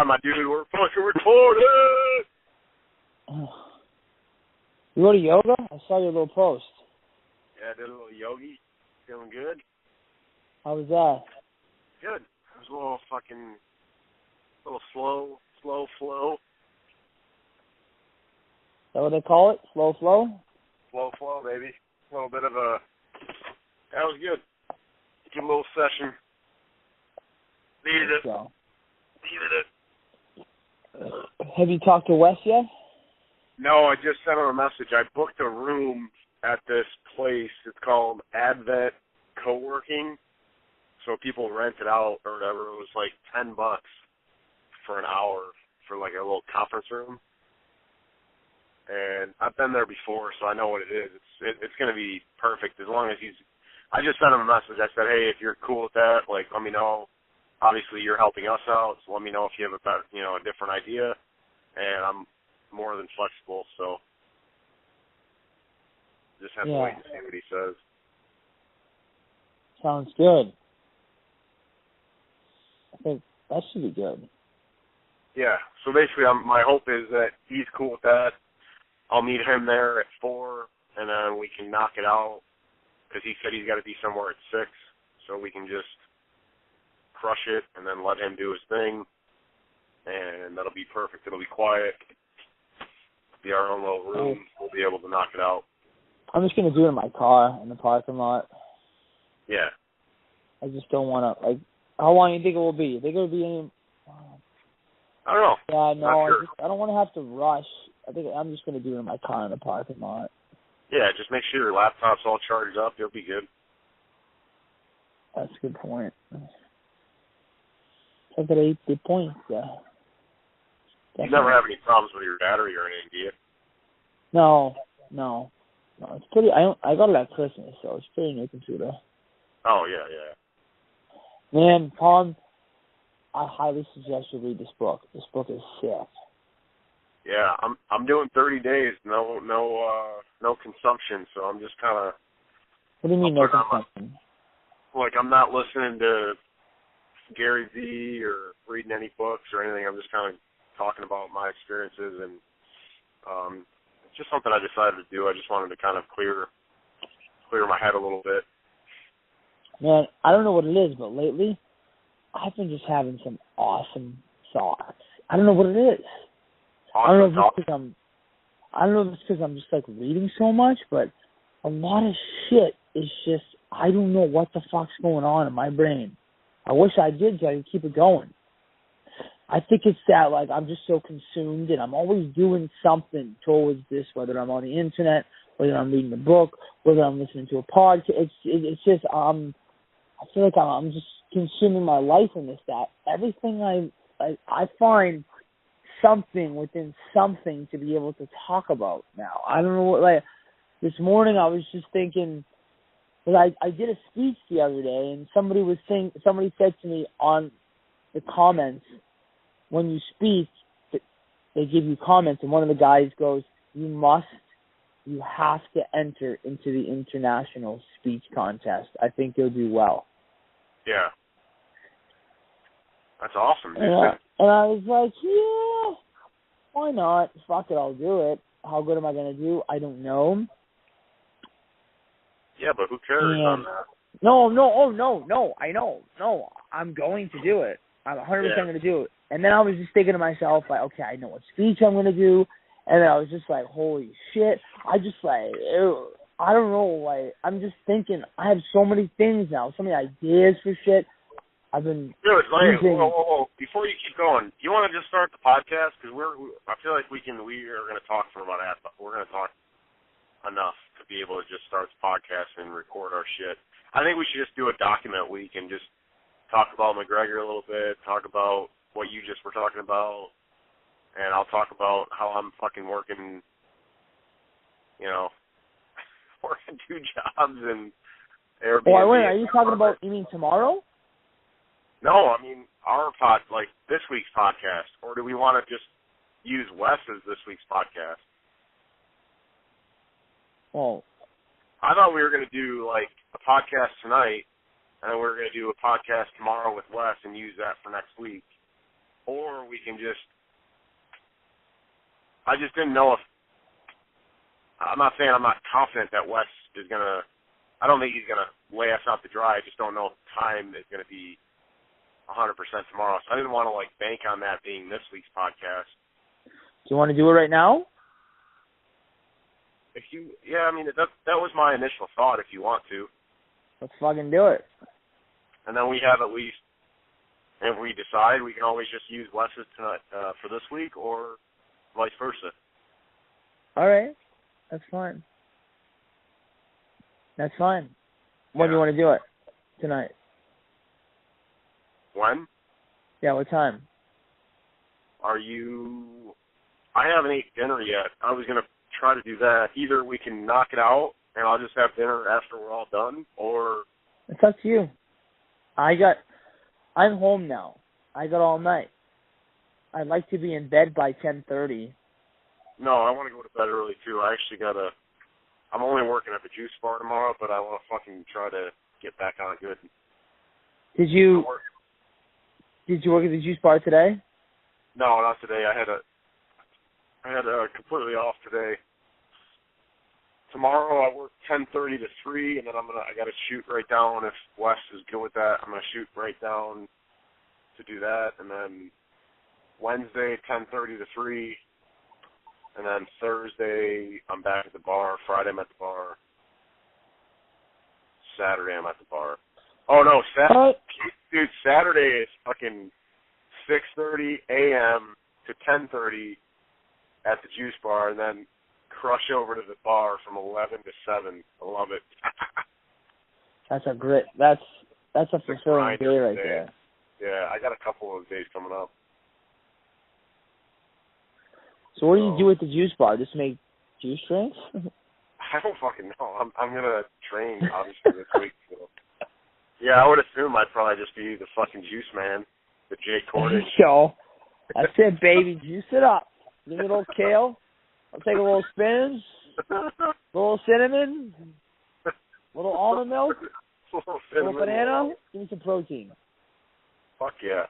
my dude. We're fucking recording. You go to yoga? I saw your little post. Yeah, I did a little yogi. Feeling good. How was that? Good. It was a little slow flow. Is that what they call it? Slow flow? Slow flow, baby. A little bit of a... That was good. Good little session. Needed it. So. Needed it. Have you talked to Wes yet? No, I just sent him a message. I booked a room at this place. It's called Advent Co-working. So people rent it out or whatever. It was like $10 for an hour for like a little conference room. And I've been there before, so I know what it is. It's going to be perfect as long as he's... I just sent him a message. I said, hey, if you're cool with that, like, let me know. Obviously, you're helping us out, so let me know if you have a better, a different idea. And I'm more than flexible, so just have to wait and see what he says. Sounds good. I think that should be good. Yeah, so basically my hope is that he's cool with that. I'll meet him there at 4, and then we can knock it out, because he said he's got to be somewhere at 6, so we can just crush it and then let him do his thing, and that'll be perfect. It'll be quiet. Be our own little room. We'll be able to knock it out. I'm just going to do it in my car in the parking lot. Yeah. I just don't want to, like, how long do you think it will be? You think it will be any... I don't know. Yeah, no, sure. I don't want to have to rush. I think I'm just going to do it in my car in the parking lot. Yeah, just make sure your laptop's all charged up. You'll be good. That's a good point. That's a good point, yeah. You never have any problems with your battery or anything, do you? No. It's pretty. I got it at Christmas, so it's pretty new computer. Oh yeah. Man, Tom, I highly suggest you read this book. This book is sick. Yeah, I'm doing 30 days, no consumption, so I'm just kind of. What do you mean no consumption? Like I'm not listening to Gary Vee or reading any books or anything. I'm just kind of talking about my experiences, and it's just something I decided to do. I just wanted to kind of clear my head a little bit. Man, I don't know what it is, but lately I've been just having some awesome thoughts. I don't know what it is. I don't know if it's because I'm just like reading so much, but a lot of shit is just, I don't know what the fuck's going on in my brain. I wish I did so I could keep it going. I think it's that, like, I'm just so consumed and I'm always doing something towards this, whether I'm on the internet, whether I'm reading a book, whether I'm listening to a podcast. It's just, I feel like I'm just consuming my life in this, that. Everything I find something within something to be able to talk about now. I don't know what, like, this morning I was just thinking, because I did a speech the other day, and somebody said to me on the comments, when you speak, they give you comments, and one of the guys goes, you have to enter into the international speech contest. I think you'll do well. Yeah. That's awesome, dude. And I was like, yeah, why not? Fuck it, I'll do it. How good am I going to do? I don't know. Yeah, but who cares on that? No, I know. No, I'm going to do it. I'm 100% going to do it. And then I was just thinking to myself, like, okay, I know what speech I'm going to do. And then I was just like, holy shit. I just like, ew, I don't know, like, I'm just thinking, I have so many things now, so many ideas for shit. I've been Dude, whoa. Before you keep going, you want to just start the podcast? Because I feel like we are going to talk for about half. We're going to talk enough to be able to just start the podcast and record our shit. I think we should just do a document week and just talk about McGregor a little bit, talk about what you just were talking about, and I'll talk about how I'm fucking working, working 2 jobs and Airbnb. Oh, wait, are you talking about, you mean tomorrow? No, I mean this week's podcast. Or do we want to just use Wes as this week's podcast? Oh. I thought we were going to do, like, a podcast tonight, and then we were going to do a podcast tomorrow with Wes and use that for next week. or we can just. I just didn't know if. I'm not saying I'm not confident that Wes is gonna. I don't think he's gonna lay us out to dry. I just don't know if time is gonna be 100% tomorrow. So I didn't want to like bank on that being this week's podcast. Do you want to do it right now? I mean that was my initial thought. If you want to, let's fucking do it. And then we have at least, if we decide, we can always just use Wes's tonight for this week, or vice versa. All right, that's fine. That's fine. When do you want to do it? Tonight. When? Yeah, what time? I haven't ate dinner yet. I was going to try to do that. Either we can knock it out and I'll just have dinner after we're all done, or... It's up to you. I'm home now. I got all night. I'd like to be in bed by 10:30. No, I want to go to bed early, too. I'm only working at the juice bar tomorrow, but I want to fucking try to get back on it good. Did you work at the juice bar today? No, not today. I had a completely off today. Tomorrow I work 10:30 to 3, and then I got to shoot right down. If Wes is good with that, I'm gonna shoot right down to do that, and then Wednesday 10:30 to 3, and then Thursday I'm back at the bar. Friday I'm at the bar. Saturday I'm at the bar. Oh no, dude, Saturday is fucking 6:30 a.m. to 10:30 at the juice bar, and then crush over to the bar from 11 to 7. I love it. That's a fulfilling day right there. Yeah, I got a couple of days coming up. So what do you do at the juice bar? Just make juice drinks? I don't fucking know. I'm gonna train obviously this week. So. Yeah, I would assume I'd probably just be the fucking juice man, the Jay Cordage. Yo, that's it, baby. Juice it up. Give me a little kale. I'll take a little spinach, a little cinnamon, a little almond milk, a little banana. Give me some protein. Fuck yeah.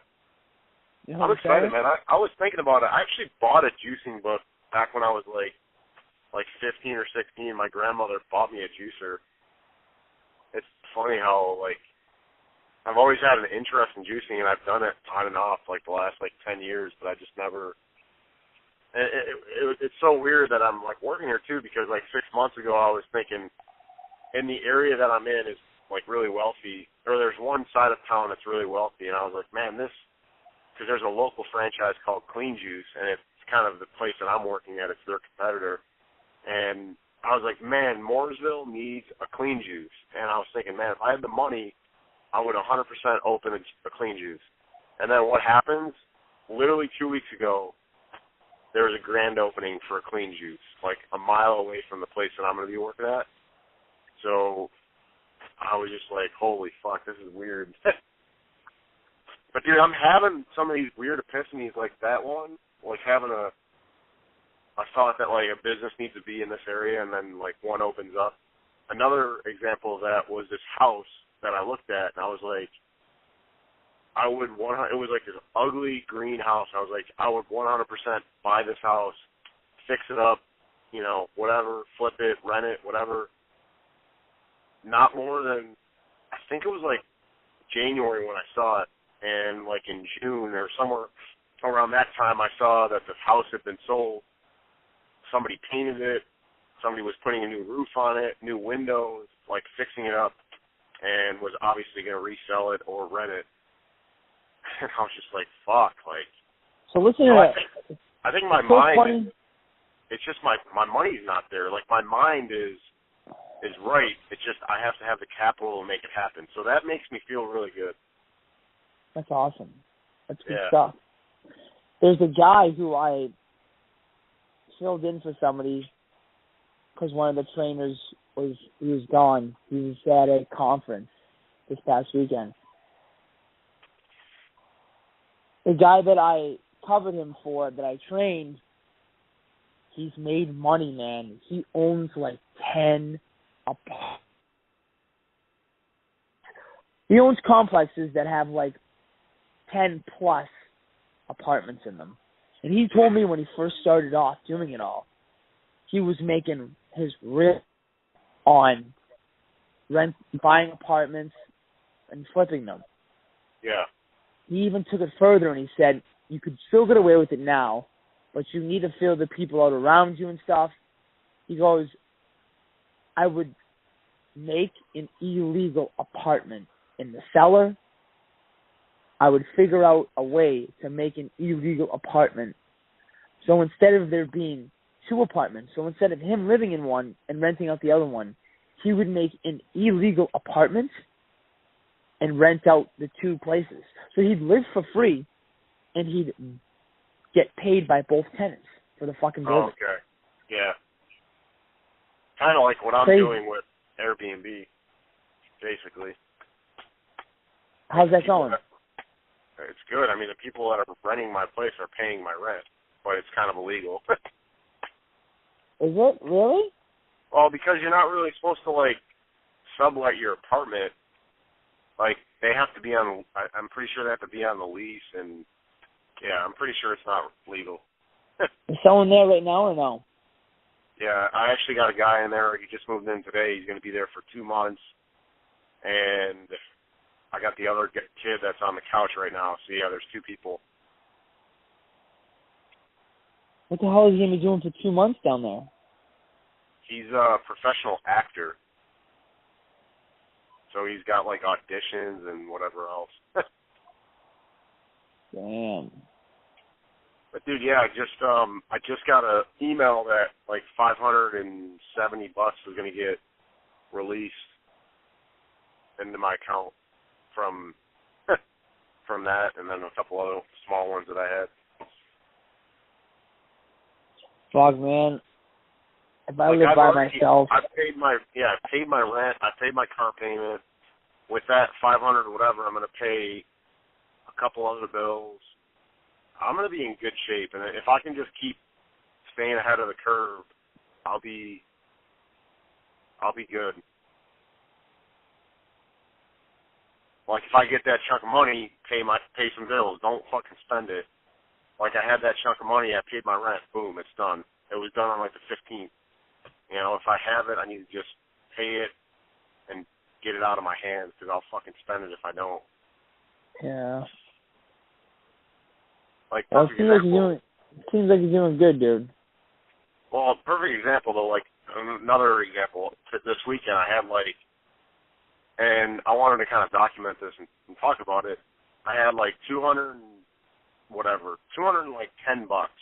You know I'm excited, man. I was thinking about it. I actually bought a juicing book back when I was like 15 or 16. My grandmother bought me a juicer. It's funny how I've always had an interest in juicing, and I've done it on and off the last 10 years, but I just never. It's so weird that I'm working here too, because 6 months ago I was thinking, in the area that I'm in is really wealthy, or there's one side of town that's really wealthy, and I was like, man, because there's a local franchise called Clean Juice, and it's kind of the place that I'm working at. It's their competitor, and I was like, man, Mooresville needs a Clean Juice, and I was thinking, man, if I had the money, I would 100% open a Clean Juice. And then what happens? Literally 2 weeks ago, there was a grand opening for a Clean Juice, a mile away from the place that I'm going to be working at. So I was just like, holy fuck, this is weird. But, dude, I'm having some of these weird epiphanies like that one, having a thought that, a business needs to be in this area, and then, one opens up. Another example of that was this house that I looked at, and I was like, it was this ugly green house. I was like, I would 100% buy this house, fix it up, whatever, flip it, rent it, whatever. Not more than, I think it was January when I saw it, and in June or somewhere around that time I saw that the house had been sold. Somebody painted it. Somebody was putting a new roof on it, new windows, fixing it up, and was obviously going to resell it or rent it. And I was just like, fuck, So listen to that. I think my mind, it's just my money's not there. My mind is right. It's just I have to have the capital to make it happen. So that makes me feel really good. That's awesome. That's good stuff. There's a guy who I filled in for somebody because one of the trainers was gone. He was at a conference this past weekend. The guy that I covered him for, that I trained, he's made money, man. He owns 10 apartments. He owns complexes that have 10 plus apartments in them. And he told me when he first started off doing it all, he was making his rent on buying apartments and flipping them. Yeah. He even took it further and he said, you could still get away with it now, but you need to feel the people out around you and stuff. He goes, I would make an illegal apartment in the cellar. I would figure out a way to make an illegal apartment. So instead of there being 2 apartments, so instead of him living in one and renting out the other one, he would make an illegal apartment and rent out the 2 places. So he'd live for free and he'd get paid by both tenants for the fucking building. Oh, okay. Yeah. Kind of like what I'm doing with Airbnb, basically. How's that going? It's good. I mean, the people that are renting my place are paying my rent, but it's kind of illegal. Is it? Really? Well, because you're not really supposed to, like, sublet your apartment. Like, they have to be on, I'm pretty sure they have to be on the lease, and, yeah, I'm pretty sure it's not legal. Is someone there right now or no? Yeah, I actually got a guy in there. He just moved in today. He's going to be there for 2 months, and I got the other kid that's on the couch right now. So, yeah, there's 2 people. What the hell is he going to be doing for 2 months down there? He's a professional actor. So he's got, like, auditions and whatever else. Damn. But, dude, yeah, I just got an email that, like, $570 was going to get released into my account from that, and then a couple other small ones that I had. Fuck, man. If I live by myself, I paid my rent, I paid my car payment. With that $500 or whatever, I'm going to pay a couple other bills. I'm going to be in good shape, and if I can just keep staying ahead of the curve, I'll be good. Like, if I get that chunk of money, pay some bills. Don't fucking spend it. Like, I had that chunk of money, I paid my rent, boom, it's done. It was done on, like, the 15th. You know, if I have it, I need to just pay it and get it out of my hands, because I'll fucking spend it if I don't. Yeah. Like, well, it seems like you're doing good, dude. Well, perfect example, though, like, another example, this weekend I had, like, and I wanted to kind of document this and talk about it. I had, like, $210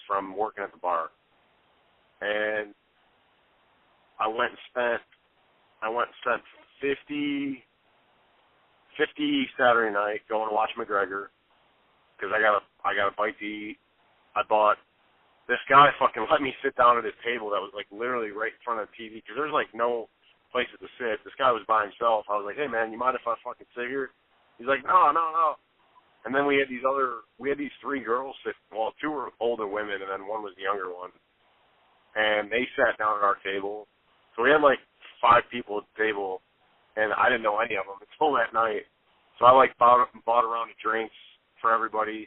from working at the bar. And I went and spent 50 Saturday night going to watch McGregor because I got a bite to eat. This guy fucking let me sit down at his table that was like literally right in front of the TV because there's like no places to sit. This guy was by himself. I was like, hey man, you mind if I fucking sit here? He's like, no. And then we had these 3 girls sit. Well, 2 were older women and then 1 was the younger one. And they sat down at our table. So we had like 5 people at the table, and I didn't know any of them until that night. So I like bought a round of drinks for everybody,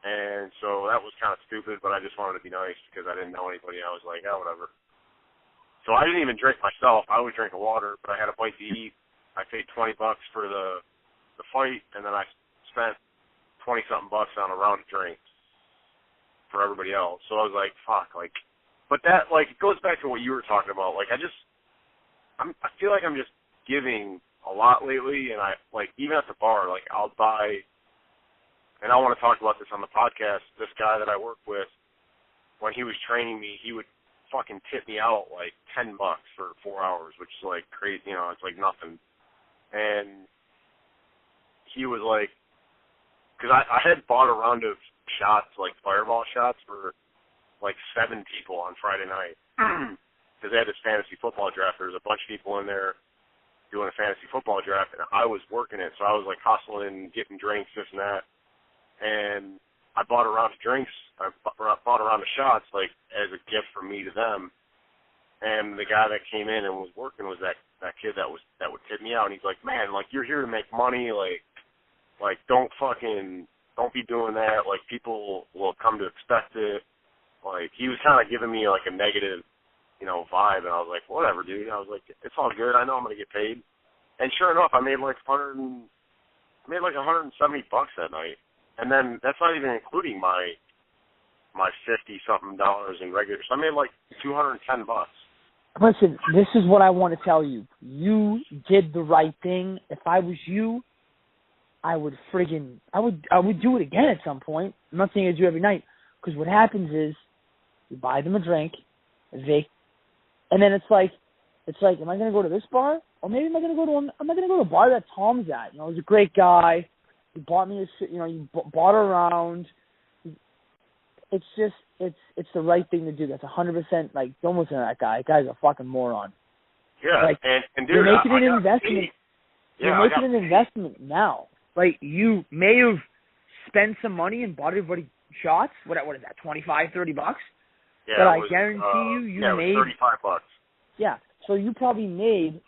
and so that was kind of stupid, but I just wanted to be nice because I didn't know anybody. I was like, oh, whatever. So I didn't even drink myself. I was drinking water, but I had a bite to eat. I paid $20 for the fight, and then I spent $20-something on a round of drinks for everybody else. So I was like, fuck, like. But that, like, it goes back to what you were talking about. Like, I feel like I'm just giving a lot lately, and even at the bar, like, I'll buy, and I want to talk about this on the podcast, this guy that I work with, when he was training me, he would fucking tip me out, like, $10 for 4 hours, which is, like, crazy, you know, it's like nothing. And he was like, because I had bought a round of shots, like, Fireball shots for like 7 people on Friday night because they had this fantasy football draft. There was a bunch of people in there doing a fantasy football draft, and I was working it, so I was like hustling, getting drinks, this and that. And I bought a round of drinks. I bought a round of shots, like as a gift from me to them. And the guy that came in and was working was that kid that would tip me out. And he's like, man, like you're here to make money, like don't fucking don't be doing that. Like, people will come to expect it. Like, he was kind of giving me, like, a negative, vibe, and I was like, whatever, dude. I was like, it's all good. I know I'm going to get paid. And sure enough, I made like $170 that night. And then that's not even including my $50-something in regular. So I made like $210. Listen, this is what I want to tell you. You did the right thing. If I was you, I would do it again at some point. I'm not saying I do every night, because what happens is you buy them a drink, and then it's like, am I going to go to this bar? Or maybe am I going to go to a bar that Tom's at? He's a great guy. He bought me you bought around. It's just, it's the right thing to do. That's 100%, like, don't listen to that guy. That guy's a fucking moron. Yeah, like, and dude, you're making an investment. You're making an investment now. Like, you may have spent some money and bought everybody shots. What is that, $25, $30? Yeah, but I guarantee you made $35. Yeah, so you probably made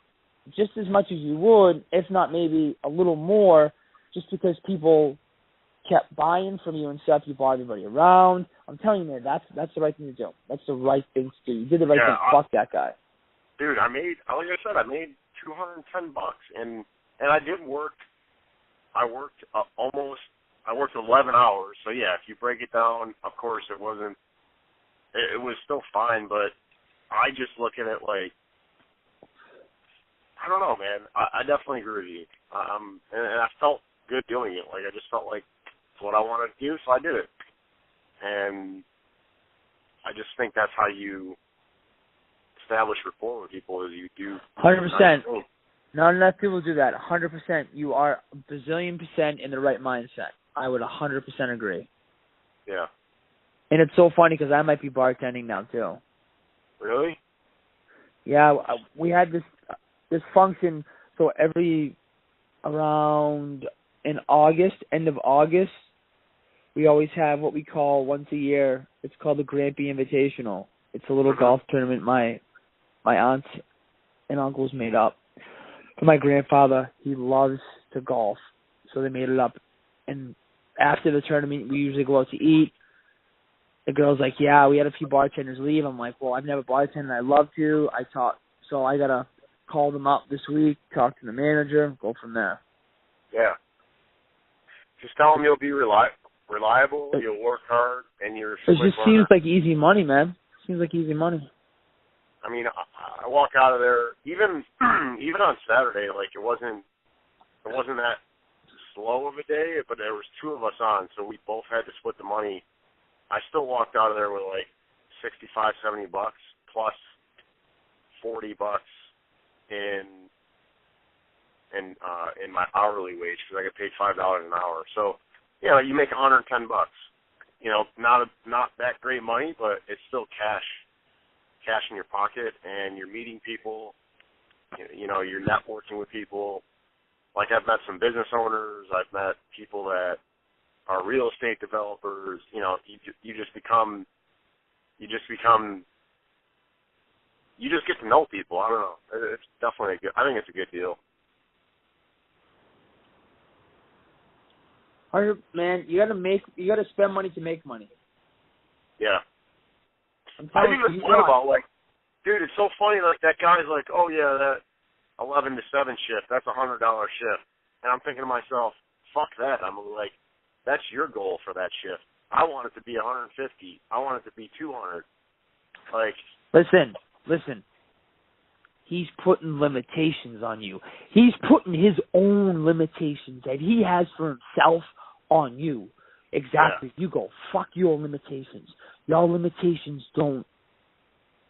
just as much as you would, if not maybe a little more, just because people kept buying from you and stuff. You bought everybody around. I'm telling you, man, that's the right thing to do. That's the right thing to do. You did the right thing. Fuck that guy. Dude, I made $210, and I did work. I worked 11 hours. So yeah, if you break it down, of course it wasn't. It was still fine, but I just look at it like, I don't know, man. I definitely agree with you. And I felt good doing it. Like, I just felt like it's what I wanted to do, so I did it. And I just think that's how you establish rapport with people, is you do. 100%. Not enough people do that. 100%. You are a bazillion % in the right mindset. I would 100% agree. Yeah. And it's so funny because I might be bartending now too. Really? Yeah, we had this function. So around in August, end of August, we always have what we call once a year. It's called the Grampy Invitational. It's a little golf tournament my aunts and uncles made up. For my grandfather, he loves to golf, so they made it up. And after the tournament, we usually go out to eat. The girl's like, yeah, we had a few bartenders leave. I'm like, well, I've never bartended. I'd love to. So I got to call them up this week, talk to the manager, go from there. Yeah. Just tell them you'll be reliable, you'll work hard, and you're It just seems like easy money, man. Seems like easy money. I mean, I walk out of there, even on Saturday, like, it wasn't that slow of a day, but there was two of us on, so we both had to split the money. I still walked out of there with like $65, $70 plus $40 in my hourly wage, because I get paid $5 an hour. So, you make $110. Not that great money, but it's still cash in your pocket, and you're meeting people. You're networking with people. Like, I've met some business owners. I've met people that are real estate developers. You just get to know people. I don't know. It's definitely I think it's a good deal. Man, you gotta spend money to make money. Yeah. I even thought about, like, dude, it's so funny, like, that guy's like, oh yeah, that 11 to 7 shift, that's $100 shift. And I'm thinking to myself, fuck that. I'm like, that's your goal for that shift. I want it to be 150. I want it to be 200. Like, listen. He's putting limitations on you. He's putting his own limitations that he has for himself on you. Exactly. Yeah. You go, fuck your limitations. Your limitations don't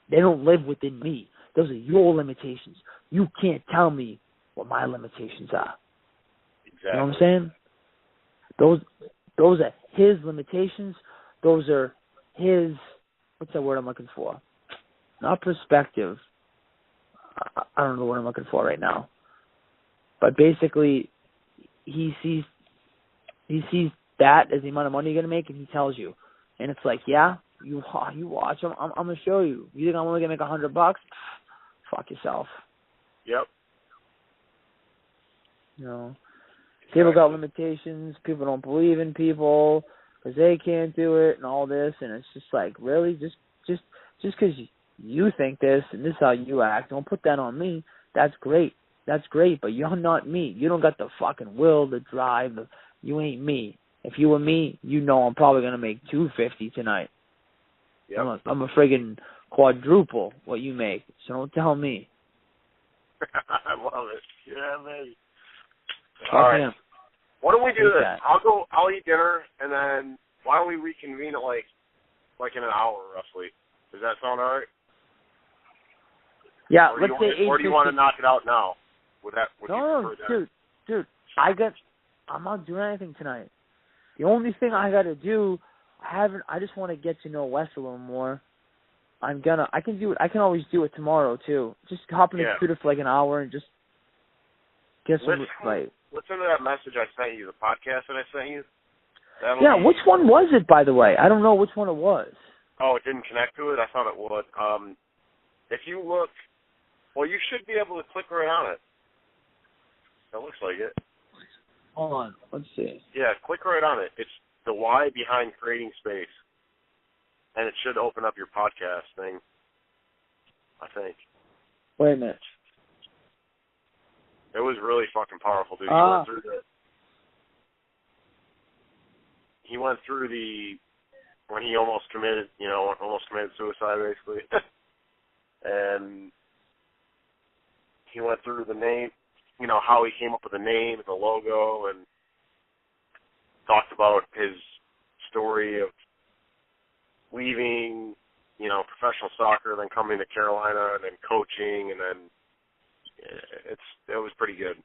live within me. Those are your limitations. You can't tell me what my limitations are. Exactly. You know what I'm saying? Those are his limitations. Those are his, what's that word I'm looking for? Not perspective. I don't know what I'm looking for right now. But basically, he sees that as the amount of money you're going to make, and he tells you. And it's like, yeah, you watch. I'm going to show you. You think I'm only going to make $100? Fuck yourself. Yep. People got limitations. People don't believe in people because they can't do it and all this. And it's just like, really? Just because you think this and this is how you act, don't put that on me. That's great. But you're not me. You don't got the fucking will, the drive. You ain't me. If you were me, you know I'm probably going to make $250 tonight. Yep. I'm a friggin' quadruple what you make. So don't tell me. I love it. Yeah, man. Fuck all right. him. Why don't we do this? That. I'll eat dinner, and then why don't we reconvene at like in an hour roughly? Does that sound all right? Yeah, or let's say 8:50. Or do you want to knock it out now? Would No, you dude, I'm not doing anything tonight. The only thing I got to do, I just want to get to know Wes a little more. I can do it. I can always do it tomorrow too. Just hop in the computer for like an hour and just get some Listen to that message I sent you, the podcast that I sent you. Which one was it, by the way? I don't know which one it was. Oh, it didn't connect to it? I thought it would. If you look, well, you should be able to click right on it. It looks like it. Hold on. Let's see. Yeah, click right on it. It's the why behind creating space. And it should open up your podcast thing, I think. Wait a minute. It was really fucking powerful, dude. He went through when he almost committed suicide, basically. And he went through the name, how he came up with the name and the logo, and talked about his story of leaving, professional soccer, then coming to Carolina, and then coaching, and then it was pretty good.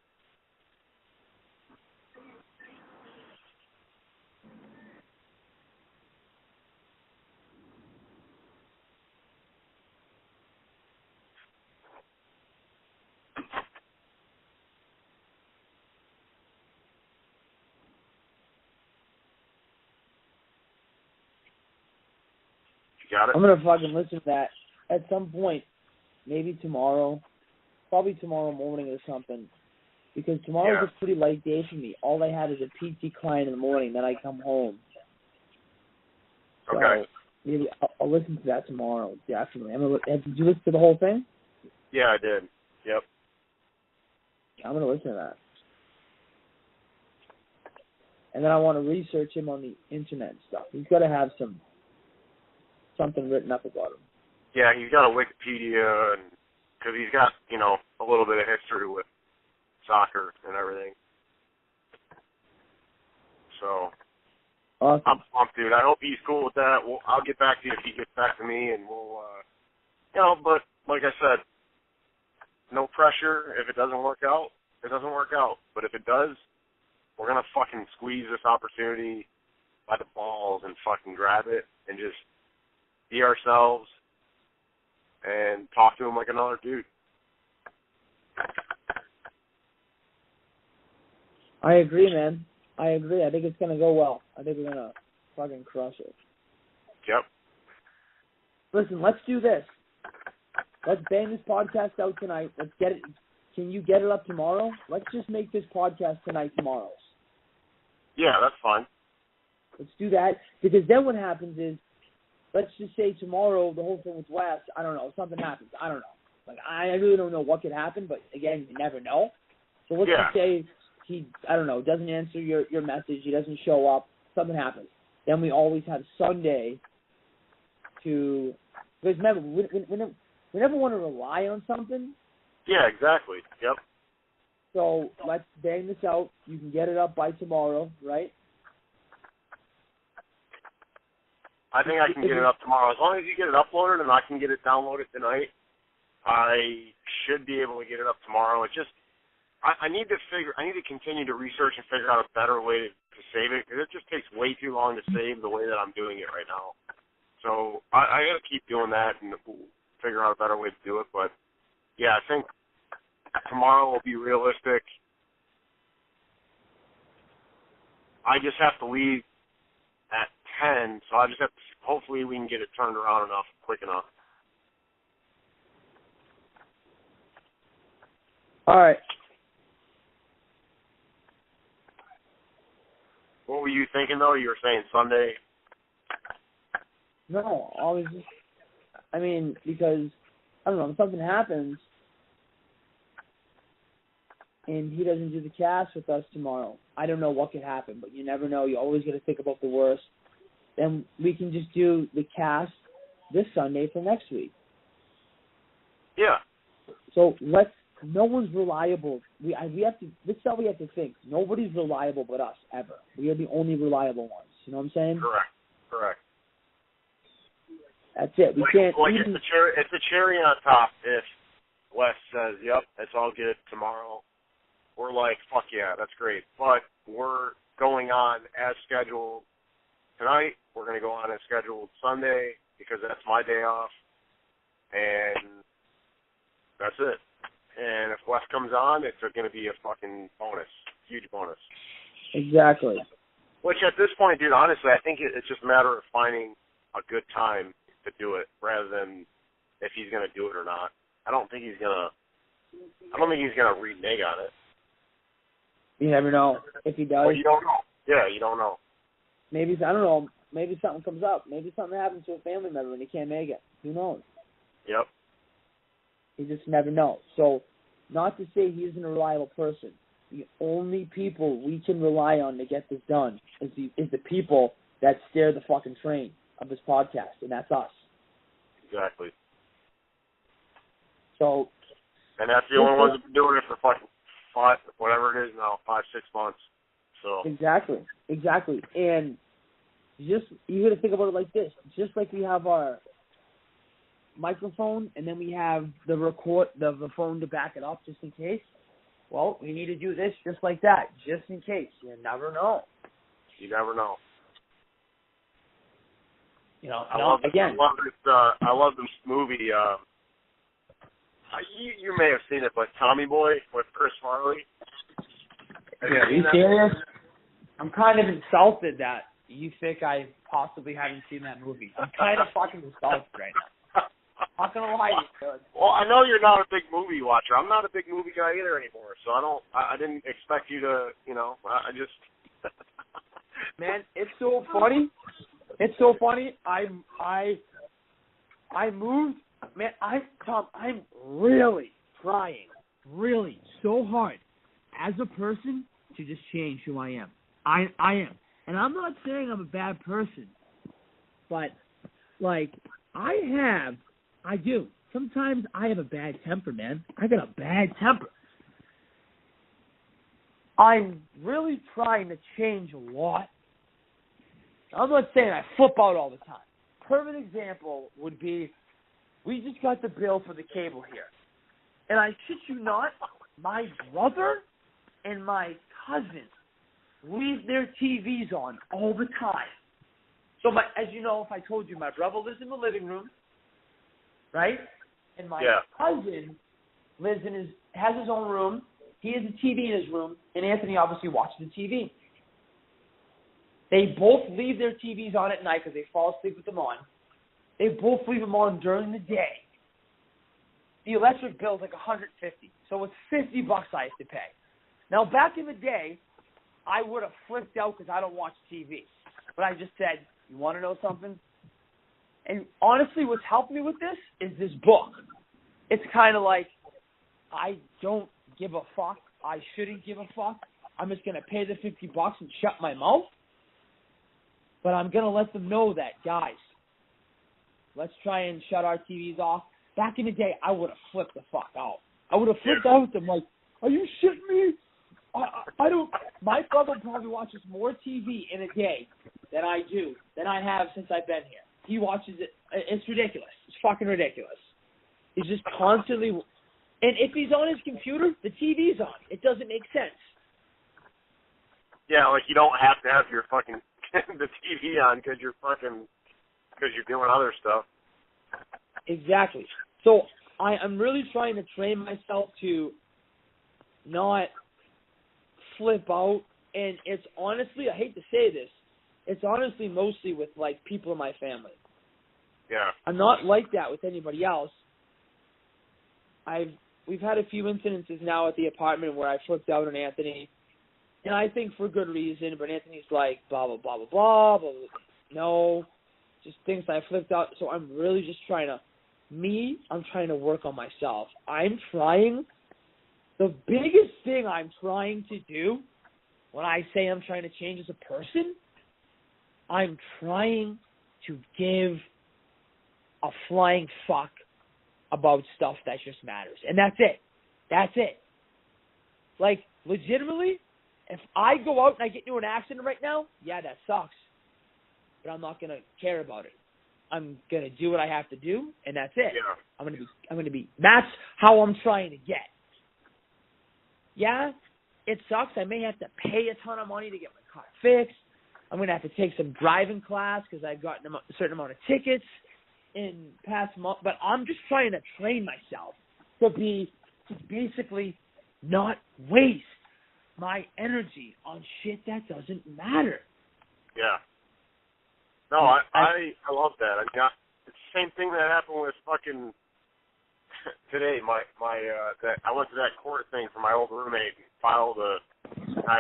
Got it? I'm going to fucking listen to that at some point, maybe tomorrow, probably tomorrow morning or something, because tomorrow's a pretty light day for me. All I had is a PT client in the morning, then I come home. So okay. Maybe I'll listen to that tomorrow, definitely. Did you listen to the whole thing? Yeah, I did. Yep. I'm going to listen to that. And then I want to research him on the internet and stuff. He's got to have something written up about him. Yeah, he's got a Wikipedia, and because he's got, a little bit of history with soccer and everything. So, awesome. I'm pumped, dude. I hope he's cool with that. I'll get back to you if he gets back to me, and we'll, but like I said, no pressure. If it doesn't work out, it doesn't work out. But if it does, we're going to fucking squeeze this opportunity by the balls and fucking grab it and just be ourselves and talk to him like another dude. I agree, man. I agree. I think it's going to go well. I think we're going to fucking crush it. Yep. Listen, let's do this. Let's bang this podcast out tonight. Let's get it. Can you get it up tomorrow? Let's just make this podcast tonight tomorrow. Yeah, that's fine. Let's do that. Because then what happens is, let's just say tomorrow, the whole thing with Wes, I don't know, something happens. I don't know. Like, I really don't know what could happen, but again, you never know. So let's just say he, I don't know, doesn't answer your message, he doesn't show up, something happens. Then we always have Sunday to, because remember, we never want to rely on something. Yeah, exactly. Yep. So let's bang this out. You can get it up by tomorrow, right? I think I can get it up tomorrow. As long as you get it uploaded and I can get it downloaded tonight, I should be able to get it up tomorrow. It's just, I need to continue to research and figure out a better way to save it, because it just takes way too long to save the way that I'm doing it right now. So I got to keep doing that and figure out a better way to do it. But, yeah, I think tomorrow will be realistic. I just have to leave at 10, so I just have to, hopefully we can get it turned around enough, quick enough. All right. you thinking though? You were saying Sunday. No, always. I mean, because I don't know if something happens and he doesn't do the cast with us tomorrow. I don't know what could happen, but you never know. You always got to think about the worst. Then we can just do the cast this Sunday for next week. Yeah. So no one's reliable. We have to. This is how we have to think. Nobody's reliable but us ever. We are the only reliable ones. You know what I'm saying? Correct. That's it. We can't. Like it's a cherry on top if Wes says, "Yep, it's all good tomorrow." We're like, "Fuck yeah, that's great." But we're going on as scheduled tonight. We're going to go on as scheduled Sunday because that's my day off, and that's it. And if Wes comes on, it's going to be a fucking bonus, huge bonus. Exactly. Which at this point, dude, honestly, I think it's just a matter of finding a good time to do it rather than if he's going to do it or not. I don't think he's going to renege on it. You never know if he does. Well, you don't know. Yeah, you don't know. Maybe, I don't know, maybe something comes up. Maybe something happens to a family member and he can't make it. Who knows? Yep. You just never know. So, not to say he isn't a reliable person. The only people we can rely on to get this done is the people that steer the fucking train of this podcast, and that's us. Exactly. So. And that's the only ones that have been doing it for fucking 5, whatever it is now, 5, 6 months. So. Exactly. And you got to think about it like this. Just like we have our microphone, and then we have the phone to back it up just in case. Well, we need to do this just like that, just in case. You never know. You never know. You know, I love this movie. You may have seen it, but Tommy Boy with Chris Farley. Are you serious? I'm kind of insulted that you think I possibly haven't seen that movie. I'm kind of fucking insulted right now. I'm not gonna lie to you, dude. Well, I know you're not a big movie watcher. I'm not a big movie guy either anymore, so I didn't expect you to, I just. Man, it's so funny. It's so funny. I moved. Man, Tom, I'm really trying, really so hard as a person to just change who I am. I am, and I'm not saying I'm a bad person, but like I do. Sometimes I have a bad temper, man. I got a bad temper. I'm really trying to change a lot. I'm not saying I flip out all the time. Perfect example would be, we just got the bill for the cable here. And I shit you not, my brother and my cousin leave their TVs on all the time. So, as you know, if I told you, my brother lives in the living room, right? And my cousin has his own room. He has a TV in his room, and Anthony obviously watches the TV. They both leave their TVs on at night because they fall asleep with them on. They both leave them on during the day. The electric bill is like $150, so it's $50 I have to pay. Now, back in the day, I would have flipped out because I don't watch TV. But I just said, you want to know something? And honestly, what's helped me with this is this book. It's kind of like, I don't give a fuck. I shouldn't give a fuck. I'm just going to pay the $50 and shut my mouth. But I'm going to let them know that, guys, let's try and shut our TVs off. Back in the day, I would have flipped the fuck out. I would have flipped out with them like, are you shitting me? I don't. My brother probably watches more TV in a day than I have since I've been here. He watches it. It's ridiculous. It's fucking ridiculous. He's just constantly. And if he's on his computer, the TV's on. It doesn't make sense. Yeah, like you don't have to have your fucking the TV on because you're doing other stuff. Exactly. So I'm really trying to train myself to not flip out. And it's honestly, I hate to say this, it's honestly mostly with like people in my family. Yeah. I'm not like that with anybody else. We've had a few incidences now at the apartment where I flipped out on Anthony. And I think for good reason, but Anthony's like, blah, blah, blah, blah, blah, blah, blah. No, just things I flipped out. So I'm really just trying to, I'm trying to work on myself. The biggest thing I'm trying to do when I say I'm trying to change as a person, I'm trying to give a flying fuck about stuff that just matters. And that's it. That's it. Like, legitimately, if I go out and I get into an accident right now, yeah, that sucks. But I'm not going to care about it. I'm going to do what I have to do, and that's it. Yeah. I'm going to be, that's how I'm trying to get. Yeah, it sucks. I may have to pay a ton of money to get my car fixed. I'm going to have to take some driving class because I've gotten a certain amount of tickets in past month. But I'm just trying to train myself to basically not waste my energy on shit that doesn't matter. Yeah. No, I love that. I mean, it's the same thing that happened with fucking today. That I went to that court thing for my old roommate. I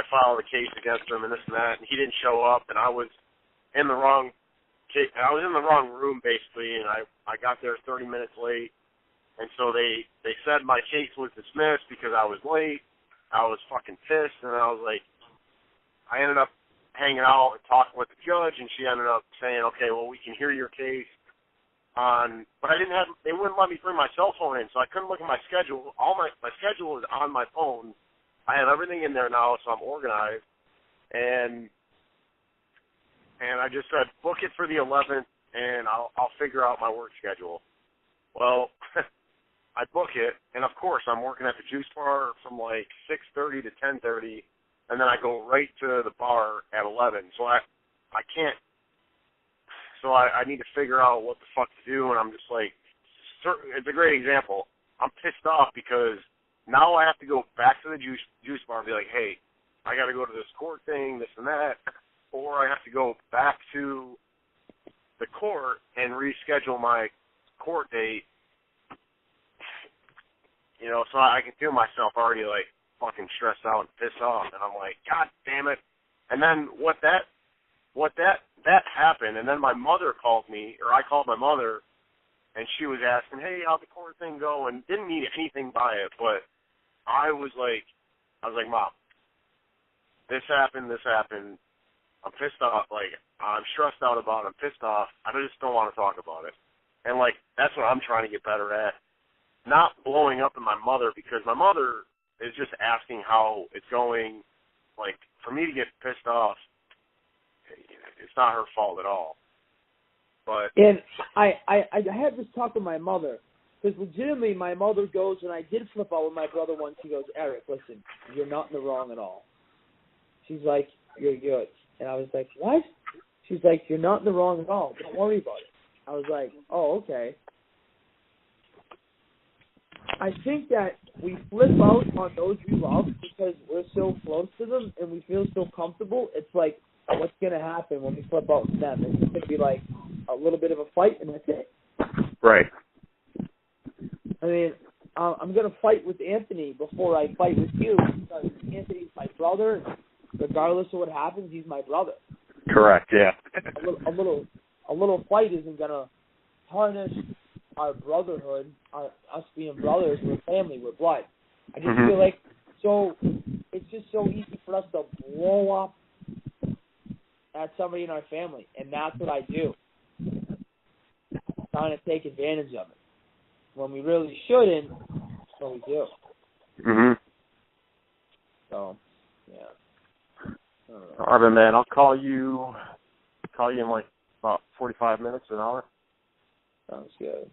filed a case against him and this and that, and he didn't show up, and I was in the wrong room basically, and I got there 30 minutes late, and so they said my case was dismissed because I was late. I was fucking pissed, and I was like, I ended up hanging out and talking with the judge, and she ended up saying, okay, well, we can hear your case but they wouldn't let me bring my cell phone in, so I couldn't look at my schedule. My schedule is on my phone. I have everything in there now, so I'm organized, and I just said, book it for the 11th, and I'll figure out my work schedule. Well, I book it, and of course I'm working at the juice bar from like 6:30 to 10:30, and then I go right to the bar at 11. So I can't. So I need to figure out what the fuck to do, and I'm just like, it's a great example. I'm pissed off because now I have to go back to the juice bar and be like, hey, I got to go to this court thing, this and that, or I have to go back to the court and reschedule my court date. You know, so I can feel myself already like fucking stressed out and pissed off, and I'm like, God damn it! And then that happened, and then my mother called me, or I called my mother, and she was asking, hey, how'd the court thing go? And didn't mean anything by it, but I was like, Mom, this happened. I'm pissed off. Like, I'm stressed out about it. I'm pissed off. I just don't want to talk about it. And, like, that's what I'm trying to get better at. Not blowing up at my mother, because my mother is just asking how it's going. Like, for me to get pissed off, it's not her fault at all. But and I had this talk with my mother, because legitimately my mother goes, and I did flip out with my brother once. She goes, Eric, listen, you're not in the wrong at all. She's like, you're good. And I was like, what? She's like, you're not in the wrong at all. Don't worry about it. I was like, oh, okay. I think that we flip out on those we love because we're so close to them and we feel so comfortable. It's like, what's going to happen when we flip out with them? It's just going to be like a little bit of a fight, and that's it. Right. I mean, I'm going to fight with Anthony before I fight with you, because Anthony's my brother. Regardless of what happens, he's my brother. Correct, yeah. a little fight isn't going to tarnish our brotherhood, us being brothers. We're family, we're blood. I just feel like, so it's just so easy for us to blow up at somebody in our family, and that's what I do. Trying to take advantage of it. When we really shouldn't, that's what we do. So, yeah. All right, man, I'll call you in like about 45 minutes, an hour. Sounds good.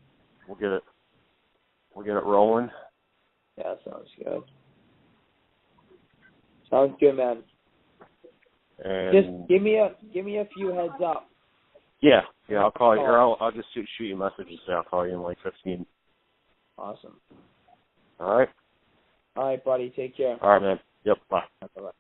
We'll get it rolling. Yeah, sounds good. Sounds good, man. And just give me a few heads up. Yeah, I'll call you, or I'll just shoot you a message and say I'll call you in like 15. Awesome. All right. All right, buddy. Take care. All right, man. Yep. Bye. Bye-bye.